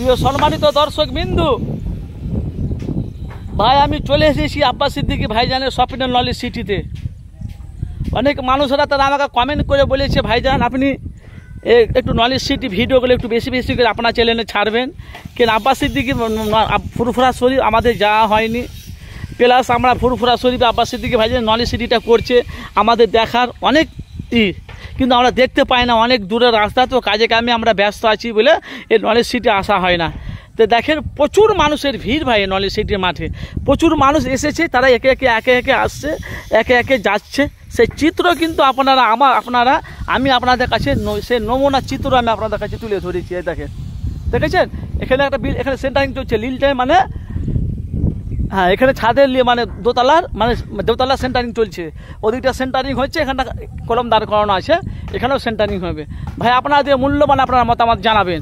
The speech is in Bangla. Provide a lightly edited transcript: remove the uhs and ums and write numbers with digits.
প্রিয় সম্মানিত দর্শক বিন্দু, ভাই আমি চলে এসেছি আব্বাস সিদ্দিকী ভাইজানের স্বপ্নের নলেজ সিটিতে। অনেক মানুষরা তারা আমাকে কমেন্ট করে বলেছে, ভাইজান আপনি একটু নলেজ সিটি ভিডিওগুলো একটু বেশি বেশি করে আপনার চ্যানেলে ছাড়বেন, কেন আব্বাস সিদ্দিকী ফুরফুরা শরীফ আমাদের যাওয়া হয়নি, প্লাস আমরা ফুরফুরা শরীফে আব্বাস সিদ্দিকী ভাইজান নলেজ সিটিটা করছে আমাদের দেখার অনেক কিন্তু আমরা দেখতে পাই না, অনেক দূরের রাস্তা, তো কাজে কামে আমরা ব্যস্ত আছি বলে এই নলেজ সিটি আসা হয় না। তো দেখেন প্রচুর মানুষের ভিড় ভাই নলেজ সিটির মাঠে, প্রচুর মানুষ এসেছে, তারা একে একে আসছে, একে একে যাচ্ছে। সেই চিত্র কিন্তু আমি আপনাদের কাছে সেই নমুনা চিত্র আমি আপনাদের কাছে তুলে ধরেছি। এই দেখেছেন এখানে একটা বিল, এখানে সেন্টারিং চলছে লিলটায়, মানে হ্যাঁ এখানে ছাদের মানে দোতলার সেন্টারিং চলছে, ওদিকটা সেন্টারিং হচ্ছে, এখানটা কলম দাঁড় করানো আছে, এখানেও সেন্টারিং হবে। ভাই আপনাদের মূল্যবান আপনারা মতামত জানাবেন।